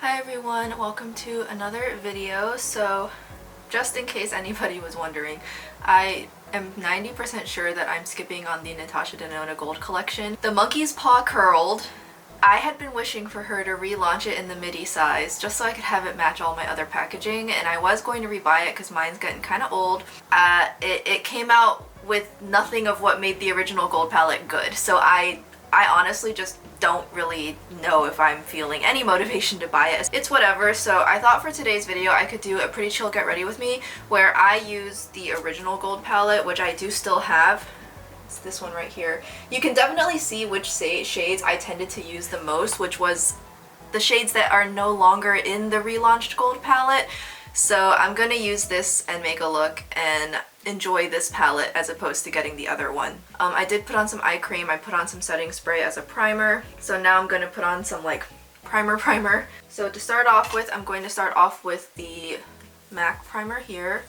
Hi everyone, welcome to another video. So just in case anybody was wondering, I am 90% sure that I'm skipping on the NATASHA DENONA Gold Collection. The monkey's paw curled. I had been wishing for her to relaunch it in the midi size just so I could have it match all my other packaging, and I was going to rebuy it because mine's getting kind of old. It came out with nothing of what made the original gold palette good, so I honestly just don't really know if I'm feeling any motivation to buy it. It's whatever, so I thought for today's video I could do a pretty chill get ready with me where I use the original gold palette, which I do still have. It's this one right here. You can definitely see which shades I tended to use the most, which was the shades that are no longer in the relaunched gold palette. So I'm gonna use this and make a look and enjoy this palette as opposed to getting the other one. I did put on some eye cream, I put on some setting spray as a primer, so now I'm gonna put on some like primer. So to start off with, I'm going to start off with the MAC primer here.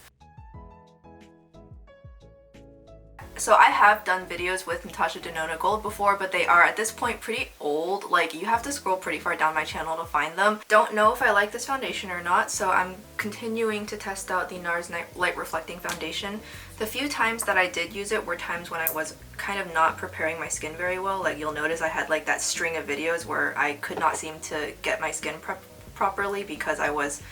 So I have done videos with NATASHA DENONA Gold before, but they are at this point pretty old. Like, you have to scroll pretty far down my channel to find them. Don't know if I like this foundation or not, so I'm continuing to test out the NARS Light Reflecting Foundation. The few times that I did use it were times when I was kind of not preparing my skin very well. Like, you'll notice I had like that string of videos where I could not seem to get my skin prepped properly because I was,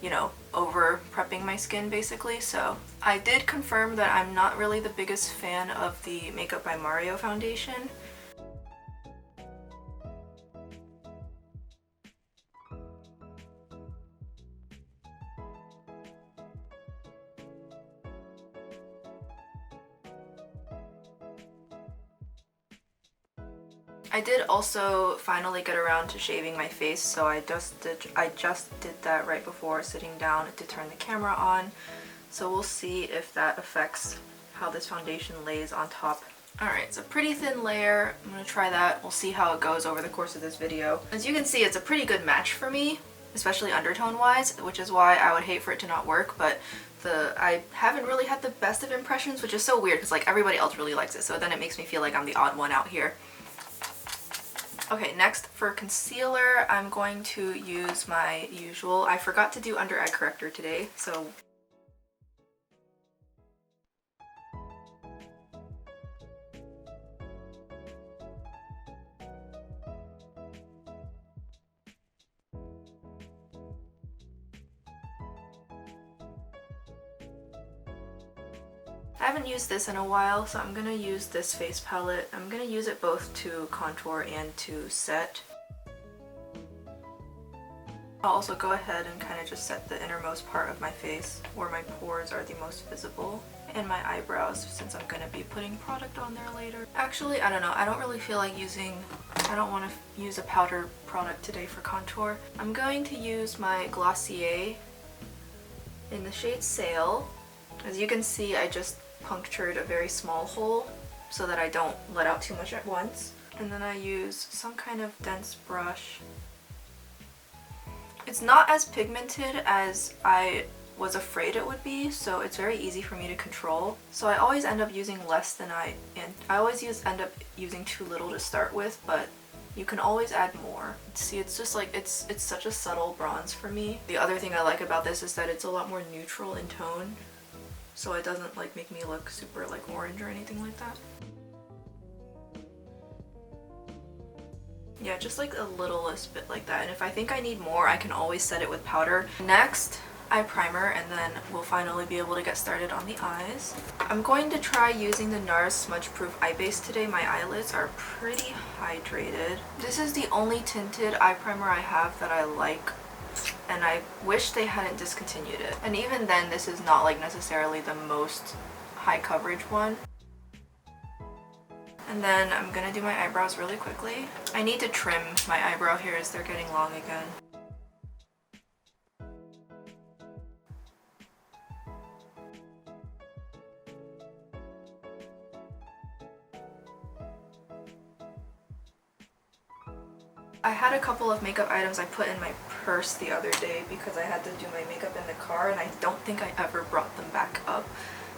you know, over prepping my skin basically. So I did confirm that I'm not really the biggest fan of the Makeup by Mario foundation. I did also finally get around to shaving my face, so I just did that right before sitting down to turn the camera on. So we'll see if that affects how this foundation lays on top. Alright, it's a pretty thin layer. I'm gonna try that. We'll see how it goes over the course of this video. As you can see, it's a pretty good match for me, especially undertone wise, which is why I would hate for it to not work, but I haven't really had the best of impressions, which is so weird because like everybody else really likes it, so then it makes me feel like I'm the odd one out here. Okay, next for concealer, I'm going to use my usual. I forgot to do under eye corrector today, so I haven't used this in a while, so I'm gonna use this face palette. I'm gonna use it both to contour and to set. I'll also go ahead and kind of just set the innermost part of my face where my pores are the most visible, and my eyebrows since I'm gonna be putting product on there later. Actually, I don't know. I don't really feel like I don't want to use a powder product today for contour. I'm going to use my Glossier in the shade Sail. As you can see, I just punctured a very small hole so that I don't let out too much at once. And then I use some kind of dense brush. It's not as pigmented as I was afraid it would be, so it's very easy for me to control. So I always end up using less than I always end up using too little to start with, but you can always add more. See, it's just like, it's such a subtle bronze for me. The other thing I like about this is that it's a lot more neutral in tone, so it doesn't like make me look super like orange or anything like that. Yeah, just like a littlest bit like that, and if I think I need more, I can always set it with powder. Next, eye primer, and then we'll finally be able to get started on the eyes. I'm going to try using the NARS Smudgeproof Eye Base today. My eyelids are pretty hydrated. This is the only tinted eye primer I have that I like, and I wish they hadn't discontinued it. And even then, this is not like necessarily the most high coverage one. And then I'm gonna do my eyebrows really quickly. I need to trim my eyebrow hairs, they're getting long again. I had a couple of makeup items I put in my purse the other day because I had to do my makeup in the car, and I don't think I ever brought them back up.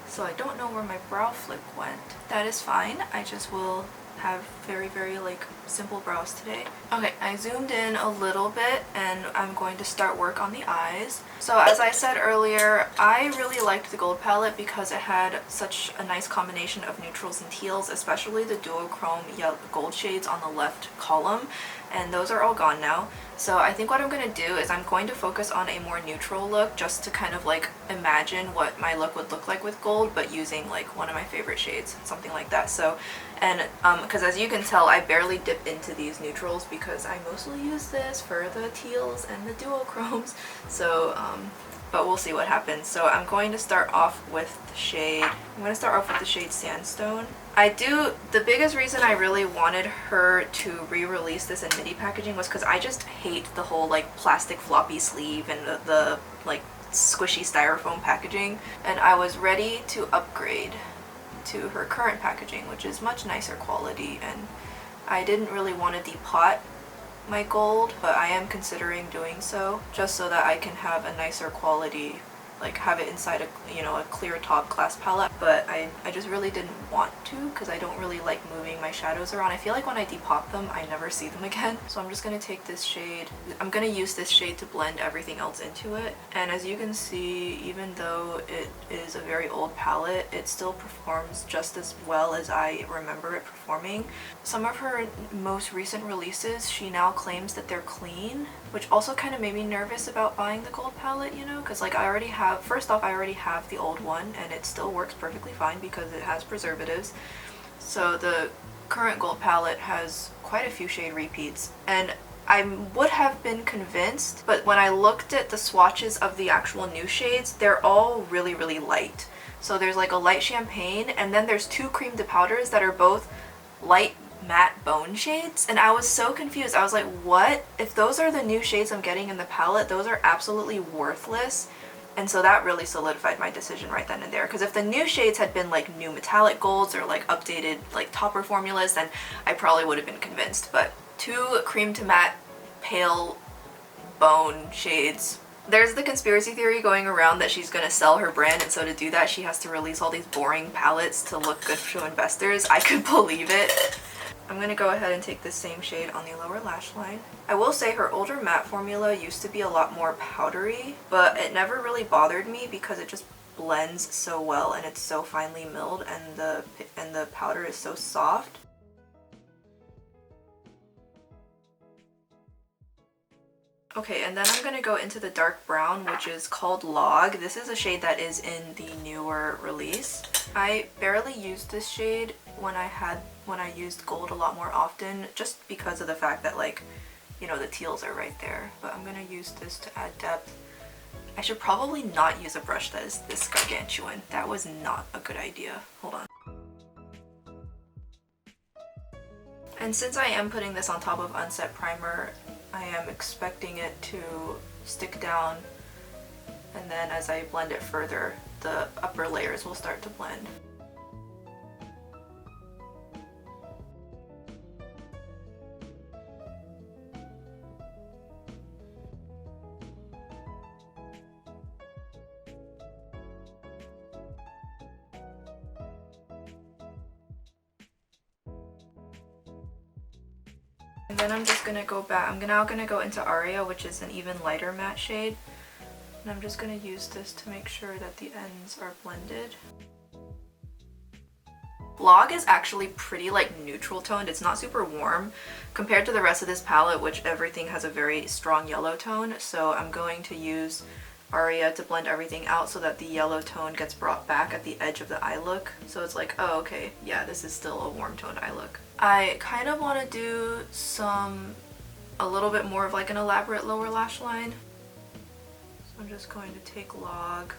So I don't know where my brow flick went. That is fine. I just will have very like simple brows today. Okay, I zoomed in a little bit and I'm going to start work on the eyes. So as I said earlier, I really liked the gold palette because it had such a nice combination of neutrals and teals, especially the duochrome yellow gold shades on the left column, and those are all gone now. So I think what I'm going to do is I'm going to focus on a more neutral look just to kind of like imagine what my look would look like with gold, but using like one of my favorite shades, something like that. So, and because as you can tell, I barely dip into these neutrals because I mostly use this for the teals and the duochromes. So, but we'll see what happens. So I'm going to start off with the shade, Sandstone. The biggest reason I really wanted her to re-release this in midi packaging was because I just hate the whole like plastic floppy sleeve and the like squishy styrofoam packaging, and I was ready to upgrade to her current packaging, which is much nicer quality, and I didn't really want to depot my gold, but I am considering doing so just so that I can have a nicer quality, like have it inside a, you know, a clear top glass palette. But I just really didn't want to because I don't really like moving my shadows around. I feel like when I depop them I never see them again. So I'm just going to take this shade, I'm going to use this shade to blend everything else into it. And as you can see, even though it is a very old palette, it still performs just as well as I remember it performing. Some of her most recent releases, she now claims that they're clean, which also kind of made me nervous about buying the gold palette, you know, because like I already have, first off, I already have the old one and it still works perfectly fine because it has preservatives. So the current gold palette has quite a few shade repeats, and I would have been convinced, but when I looked at the swatches of the actual new shades, they're all really light. So there's like a light champagne, and then there's two cream to powders that are both light matte bone shades, and I was so confused. I was like, what? If those are the new shades I'm getting in the palette, those are absolutely worthless. And so that really solidified my decision right then and there, because if the new shades had been like new metallic golds or like updated like topper formulas, then I probably would have been convinced. But two cream to matte pale bone shades. There's the conspiracy theory going around that she's going to sell her brand, and so to do that she has to release all these boring palettes to look good to investors. I could believe it. I'm going to go ahead and take this same shade on the lower lash line. I will say her older matte formula used to be a lot more powdery, but it never really bothered me because it just blends so well and it's so finely milled, and the powder is so soft. Okay, and then I'm going to go into the dark brown, which is called Log. This is a shade that is in the newer release. I barely used this shade when I used gold a lot more often, just because of the fact that, like, you know, the teals are right there. But I'm going to use this to add depth. I should probably not use a brush that is this gargantuan. That was not a good idea. Hold on. And since I am putting this on top of unset primer, I am expecting it to stick down, and then as I blend it further, the upper layers will start to blend. And then I'm just gonna go back. I'm now gonna go into Aria, which is an even lighter matte shade. And I'm just gonna use this to make sure that the ends are blended. Log is actually pretty like neutral toned. It's not super warm compared to the rest of this palette, which everything has a very strong yellow tone. So I'm going to use Aria to blend everything out so that the yellow tone gets brought back at the edge of the eye look. So it's like, oh, okay, yeah, this is still a warm toned eye look. I kind of want to do a little bit more of like an elaborate lower lash line. So I'm just going to take Log.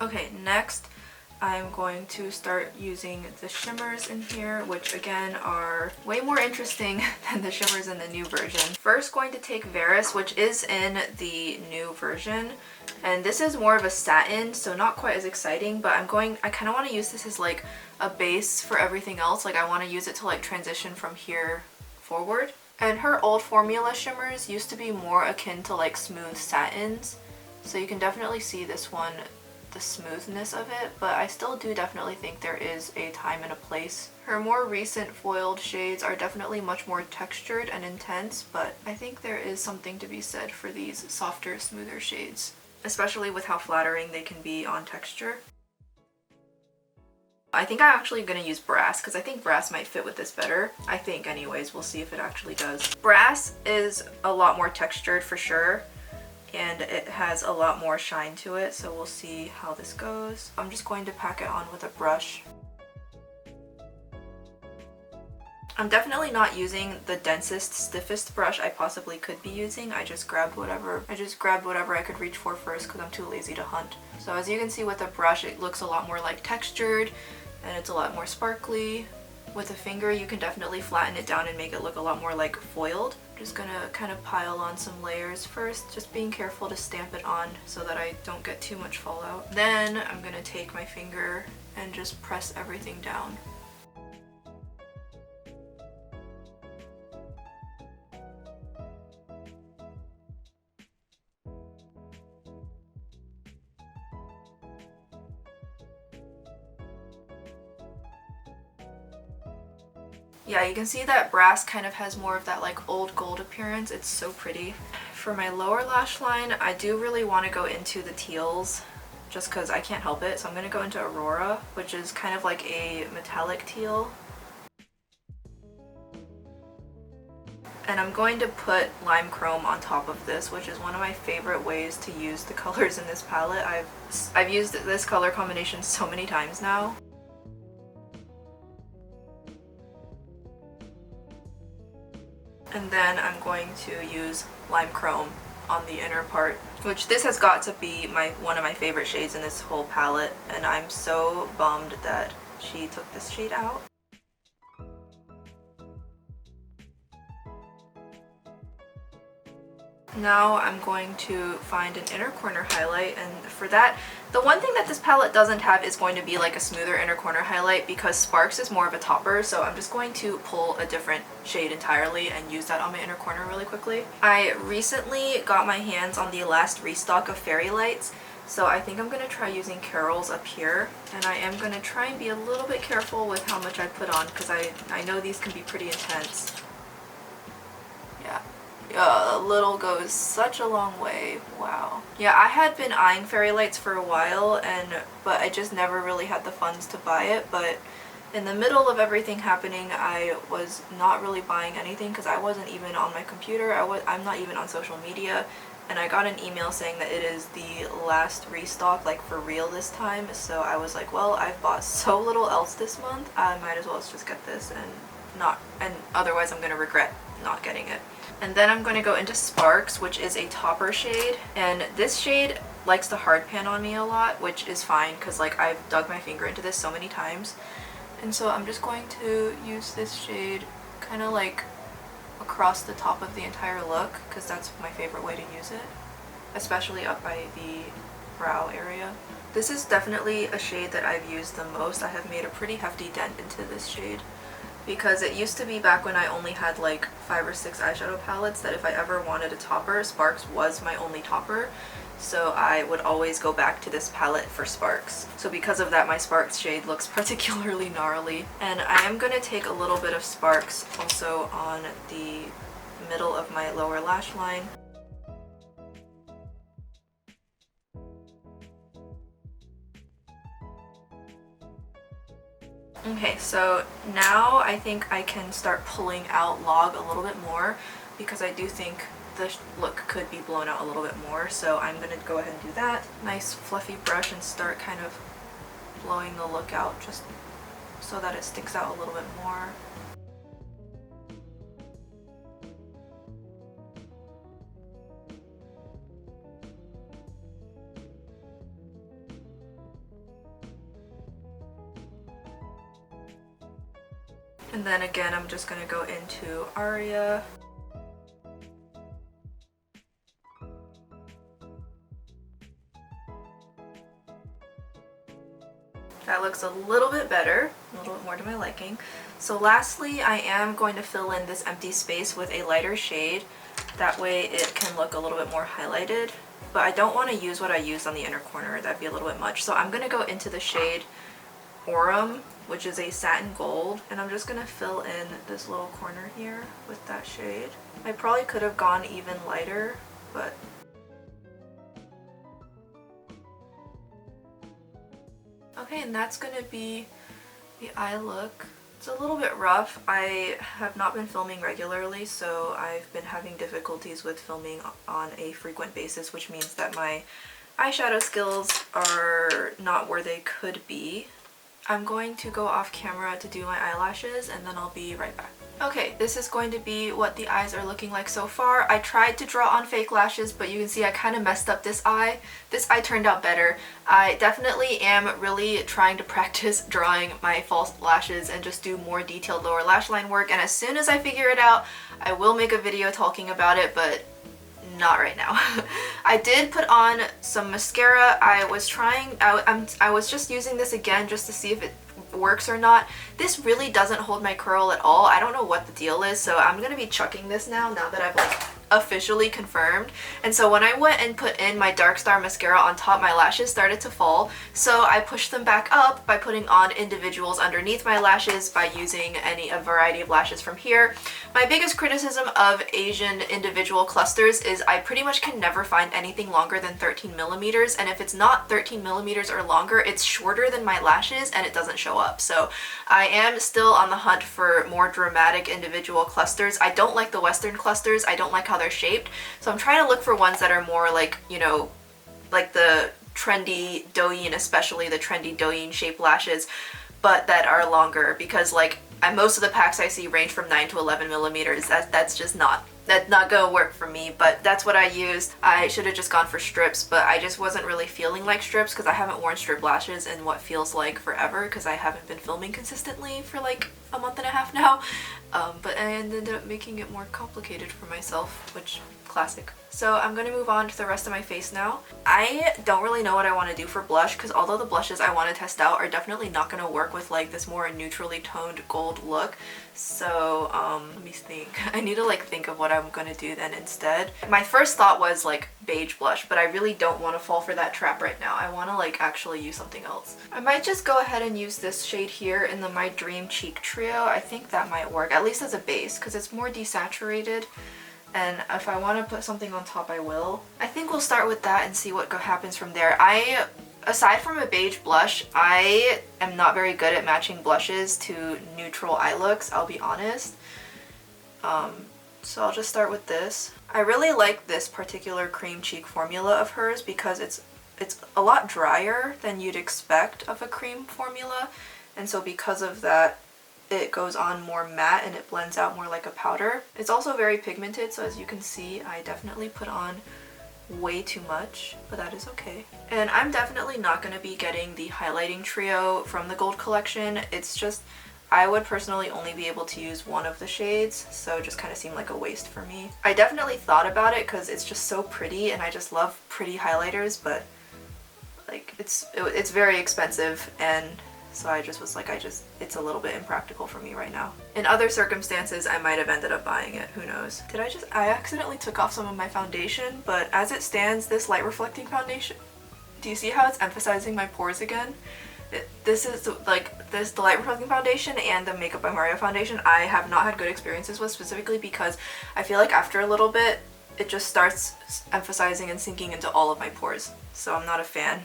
Okay, next I'm going to start using the shimmers in here, which again are way more interesting than the shimmers in the new version. First, going to take Varus, which is in the new version. And this is more of a satin, so not quite as exciting, but I kind of want to use this as like a base for everything else. Like I want to use it to like transition from here forward. And her old formula shimmers used to be more akin to like smooth satins. So you can definitely see this one, the smoothness of it, but I still do definitely think there is a time and a place. Her more recent foiled shades are definitely much more textured and intense, but I think there is something to be said for these softer, smoother shades, especially with how flattering they can be on texture. I think I'm actually going to use Brass because I think Brass might fit with this better. I think anyways, we'll see if it actually does. Brass is a lot more textured for sure, and it has a lot more shine to it, so we'll see how this goes. I'm just going to pack it on with a brush. I'm definitely not using the densest, stiffest brush I possibly could be using. I just grabbed whatever I could reach for first because I'm too lazy to hunt. So as you can see with the brush, it looks a lot more like textured and it's a lot more sparkly. With a finger, you can definitely flatten it down and make it look a lot more like foiled. Just gonna kind of pile on some layers first, just being careful to stamp it on so that I don't get too much fallout. Then I'm gonna take my finger and just press everything down. Yeah, you can see that Brass kind of has more of that like old gold appearance. It's so pretty. For my lower lash line, I do really want to go into the teals just because I can't help it. So I'm going to go into Aurora, which is kind of like a metallic teal. And I'm going to put Lime Chrome on top of this, which is one of my favorite ways to use the colors in this palette. I've used this color combination so many times now. And then I'm going to use Lime Chrome on the inner part, which this has got to be one of my favorite shades in this whole palette, and I'm so bummed that she took this shade out. Now I'm going to find an inner corner highlight, and for that, the one thing that this palette doesn't have is going to be like a smoother inner corner highlight because Sparks is more of a topper, so I'm just going to pull a different shade entirely and use that on my inner corner really quickly. I recently got my hands on the last restock of Fairy Lights, so I think I'm going to try using Carol's up here, and I am going to try and be a little bit careful with how much I put on because I know these can be pretty intense. A little goes such a long way. Wow. Yeah, I had been eyeing Fairy Lights for a while, but I just never really had the funds to buy it. But in the middle of everything happening, I was not really buying anything because I wasn't even on my computer. I'm not even on social media, and I got an email saying that it is the last restock, like for real this time. So I was like, well, I've bought so little else this month, I might as well just get this and otherwise I'm gonna regret not getting it. And then I'm going to go into Sparks, which is a topper shade, and this shade likes to hard pan on me a lot, which is fine because like I've dug my finger into this so many times. And so I'm just going to use this shade kind of like across the top of the entire look because that's my favorite way to use it, especially up by the brow area. This is definitely a shade that I've used the most. I have made a pretty hefty dent into this shade, because it used to be back when I only had like 5 or 6 eyeshadow palettes that if I ever wanted a topper, Sparks was my only topper. So I would always go back to this palette for Sparks. So because of that, my Sparks shade looks particularly gnarly. And I am going to take a little bit of Sparks also on the middle of my lower lash line. Okay, so now I think I can start pulling out Log a little bit more because I do think the look could be blown out a little bit more. So I'm going to go ahead and do that. Nice fluffy brush and start kind of blowing the look out just so that it sticks out a little bit more. And then again, I'm just gonna go into Aria. That looks a little bit better, a little bit more to my liking. So lastly, I am going to fill in this empty space with a lighter shade. That way it can look a little bit more highlighted. But I don't want to use what I used on the inner corner, that'd be a little bit much. So I'm going to go into the shade Aurum, which is a satin gold, and I'm just going to fill in this little corner here with that shade. I probably could have gone even lighter, but okay, and that's going to be the eye look. It's a little bit rough. I have not been filming regularly, so I've been having difficulties with filming on a frequent basis, which means that my eyeshadow skills are not where they could be. I'm going to go off camera to do my eyelashes and then I'll be right back. Okay, this is going to be what the eyes are looking like so far. I tried to draw on fake lashes, but you can see I kind of messed up this eye. This eye turned out better. I definitely am really trying to practice drawing my false lashes and just do more detailed lower lash line work, and as soon as I figure it out, I will make a video talking about it, but not right now. I did put on some mascara. I was just using this again just to see if it works or not. This really doesn't hold my curl at all. I don't know what the deal is, so I'm gonna be chucking this now that I've like officially confirmed. And so when I went and put in my Dark Star mascara on top, my lashes started to fall, so I pushed them back up by putting on individuals underneath my lashes by using a variety of lashes from here. My biggest criticism of Asian individual clusters is I pretty much can never find anything longer than 13 millimeters, and if it's not 13 millimeters or longer, it's shorter than my lashes and it doesn't show up. So I am still on the hunt for more dramatic individual clusters. I don't like the Western clusters. I don't like how they're shaped, so I'm trying to look for ones that are more like, you know, like the trendy Douyin, especially the trendy Douyin shaped lashes, but that are longer, because like most of the packs I see range from 9 to 11 millimeters. That's not gonna work for me, but that's what I used. I should have just gone for strips, but I just wasn't really feeling like strips because I haven't worn strip lashes in what feels like forever because I haven't been filming consistently for like a month and a half now. But I ended up making it more complicated for myself, which classic. So I'm going to move on to the rest of my face now. I don't really know what I want to do for blush because although the blushes I want to test out are definitely not going to work with like this more neutrally toned gold look. So let me think. I need to like think of what I'm going to do then instead. My first thought was like beige blush, but I really don't want to fall for that trap right now. I want to like actually use something else. I might just go ahead and use this shade here in the My Dream Cheek Trio. I think that might work, at least as a base, because it's more desaturated. And if I want to put something on top, I will. I think we'll start with that and see what happens from there. Aside from a beige blush, I am not very good at matching blushes to neutral eye looks, I'll be honest. So I'll just start with this. I really like this particular cream cheek formula of hers because it's a lot drier than you'd expect of a cream formula. And so because of that, it goes on more matte and it blends out more like a powder. It's also very pigmented, so as you can see, I definitely put on way too much, but that is okay. And I'm definitely not going to be getting the highlighting trio from the gold collection. It's just, I would personally only be able to use one of the shades, so it just kind of seemed like a waste for me. I definitely thought about it because it's just so pretty and I just love pretty highlighters, but like it's very expensive, and so I just was like, it's a little bit impractical for me right now. In other circumstances, I might have ended up buying it, who knows. I accidentally took off some of my foundation, but as it stands, this light reflecting foundation, do you see how it's emphasizing my pores again? This is like, the light reflecting foundation and the Makeup by Mario foundation I have not had good experiences with, specifically because I feel like after a little bit, it just starts emphasizing and sinking into all of my pores, so I'm not a fan.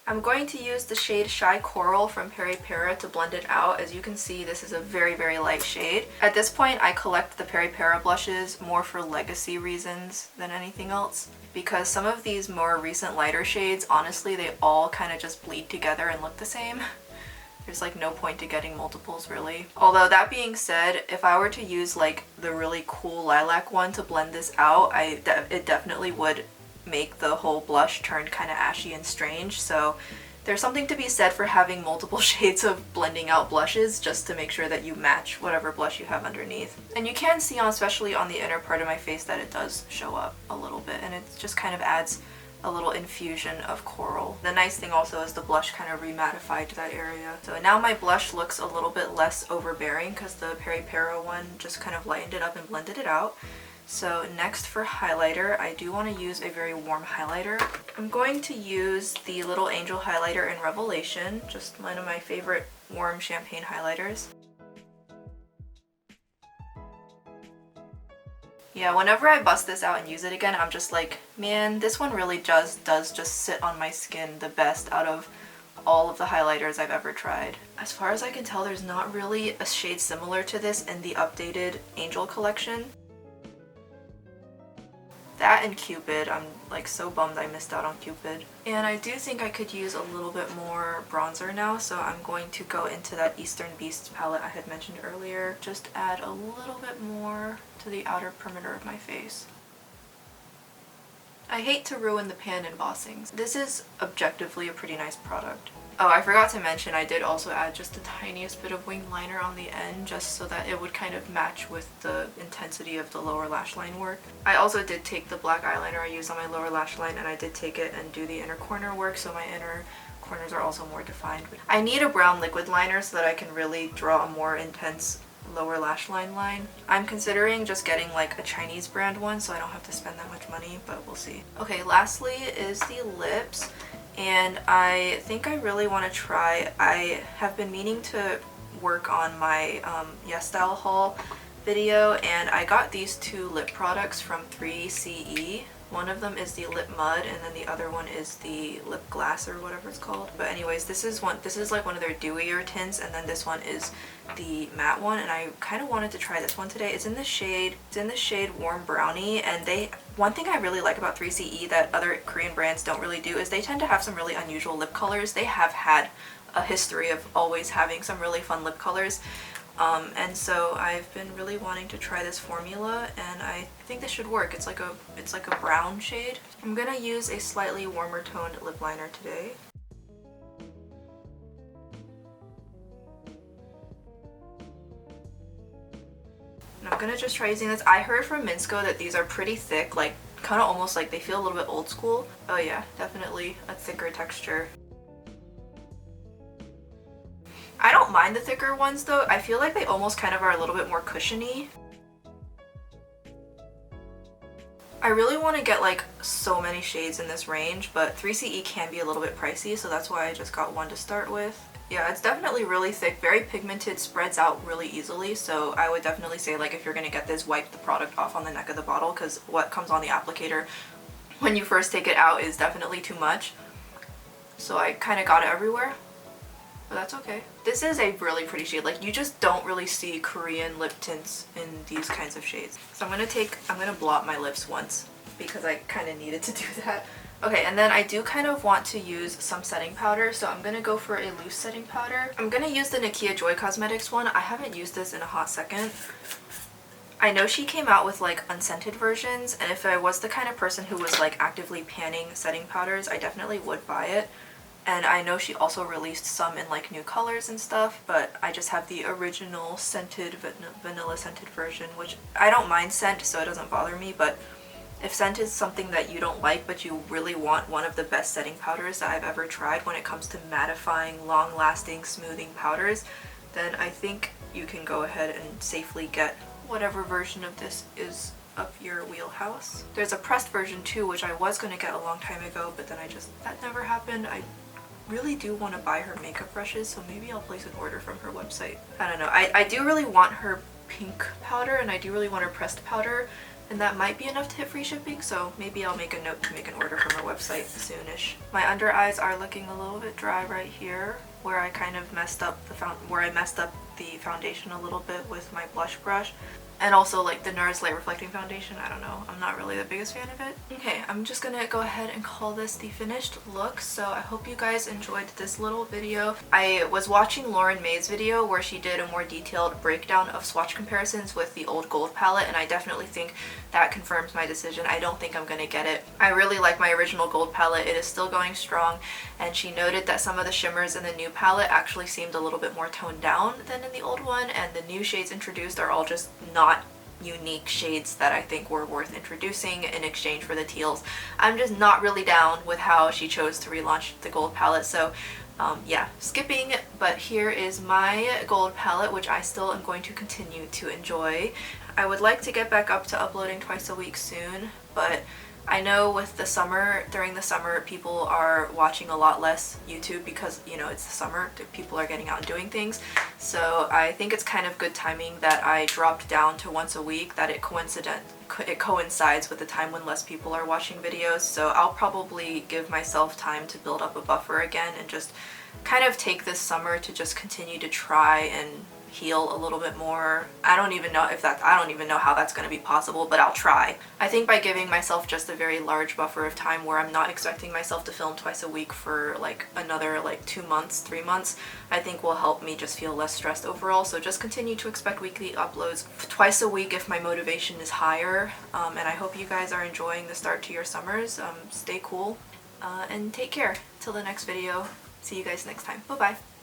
I'm going to use the shade Shy Coral from PERIPERA to blend it out. As you can see, this is a very, very light shade. At this point, I collect the PERIPERA blushes more for legacy reasons than anything else, because some of these more recent lighter shades, honestly, they all kind of just bleed together and look the same. There's like no point to getting multiples, really. Although that being said, if I were to use like the really cool lilac one to blend this out, it definitely would make the whole blush turn kind of ashy and strange, so There's something to be said for having multiple shades of blending out blushes just to make sure that you match whatever blush you have underneath. And you can see, especially on the inner part of my face, that it does show up a little bit, and it just kind of adds a little infusion of coral. The nice thing also is the blush kind of remattified that area. So now my blush looks a little bit less overbearing because the PERIPERA one just kind of lightened it up and blended it out. So next for highlighter, I do want to use a very warm highlighter. I'm going to use the Little Angel highlighter in Revelation, just one of my favorite warm champagne highlighters. Yeah, whenever I bust this out and use it again, I'm just like, man, this one really does just sit on my skin the best out of all of the highlighters I've ever tried. As far as I can tell, there's not really a shade similar to this in the updated Angel collection. That and Cupid, I'm like so bummed I missed out on Cupid. And I do think I could use a little bit more bronzer now, so I'm going to go into that Eastern Beast palette I had mentioned earlier. Just add a little bit more to the outer perimeter of my face. I hate to ruin the pan embossings. This is objectively a pretty nice product. Oh, I forgot to mention I did also add just the tiniest bit of wing liner on the end just so that it would kind of match with the intensity of the lower lash line work. I also did take the black eyeliner I used on my lower lash line and I did take it and do the inner corner work, so my inner corners are also more defined. I need a brown liquid liner so that I can really draw a more intense lower lash line. I'm considering just getting like a Chinese brand one so I don't have to spend that much money, but we'll see. Okay, lastly is the lips. And I think I really want to try, I have been meaning to work on my YesStyle haul video, and I got these two lip products from 3CE. One of them is the Lip Mud and then the other one is the Lip Glass or whatever it's called. But anyways, this is like one of their dewier tints, and then this one is the matte one, and I kind of wanted to try this one today. It's in the shade Warm Brownie, and one thing I really like about 3CE that other Korean brands don't really do is they tend to have some really unusual lip colors. They have had a history of always having some really fun lip colors. And so I've been really wanting to try this formula, and I think this should work. It's like a brown shade. I'm gonna use a slightly warmer toned lip liner today. And I'm gonna just try using this. I heard from Minsco that these are pretty thick, like kind of almost like they feel a little bit old school. Oh yeah, definitely a thicker texture. I don't mind the thicker ones though. I feel like they almost kind of are a little bit more cushiony. I really want to get like so many shades in this range, but 3CE can be a little bit pricey, so that's why I just got one to start with. Yeah, it's definitely really thick, very pigmented, spreads out really easily, so I would definitely say like if you're gonna get this, wipe the product off on the neck of the bottle, because what comes on the applicator when you first take it out is definitely too much. So I kind of got it everywhere. But that's okay. This is a really pretty shade. Like, you just don't really see Korean lip tints in these kinds of shades. So I'm gonna blot my lips once because I kind of needed to do that. Okay, and then I do kind of want to use some setting powder, so I'm gonna go for a loose setting powder. I'm gonna use the Nakia Joy Cosmetics one. I haven't used this in a hot second. I know she came out with like unscented versions, and if I was the kind of person who was like actively panning setting powders, I definitely would buy it. And I know she also released some in like new colors and stuff, but I just have the original scented, vanilla scented version, which I don't mind scent, so it doesn't bother me, but if scent is something that you don't like but you really want one of the best setting powders that I've ever tried when it comes to mattifying, long-lasting, smoothing powders, then I think you can go ahead and safely get whatever version of this is up your wheelhouse. There's a pressed version too, which I was going to get a long time ago, but then that never happened. I really do want to buy her makeup brushes, so maybe I'll place an order from her website. I don't know. I do really want her pink powder, and I do really want her pressed powder, and that might be enough to hit free shipping, so maybe I'll make a note to make an order from her website soonish. My under eyes are looking a little bit dry right here, where I kind of messed up the foundation a little bit with my blush brush. And also like the NARS Light Reflecting Foundation, I don't know, I'm not really the biggest fan of it. Okay, I'm just gonna go ahead and call this the finished look. So I hope you guys enjoyed this little video. I was watching Lauren May's video where she did a more detailed breakdown of swatch comparisons with the old gold palette, and I definitely think that confirms my decision. I don't think I'm gonna get it. I really like my original gold palette. It is still going strong, and she noted that some of the shimmers in the new palette actually seemed a little bit more toned down than in the old one, and the new shades introduced are all just not unique shades that I think were worth introducing in exchange for the teals. I'm just not really down with how she chose to relaunch the gold palette, so yeah, skipping. But here is my gold palette, which I still am going to continue to enjoy. I would like to get back up to uploading twice a week soon, but I know with the summer, during the summer, people are watching a lot less YouTube because, you know, it's the summer, people are getting out and doing things. So I think it's kind of good timing that I dropped down to once a week, that it coincides with the time when less people are watching videos. So I'll probably give myself time to build up a buffer again and just kind of take this summer to just continue to try and heal a little bit more. I don't even know how that's going to be possible, but I'll try. I think by giving myself just a very large buffer of time where I'm not expecting myself to film twice a week for like another like 2 months, 3 months, I think will help me just feel less stressed overall. So just continue to expect weekly uploads twice a week if my motivation is higher. And I hope you guys are enjoying the start to your summers. Stay cool and take care. Till the next video. See you guys next time. Bye bye.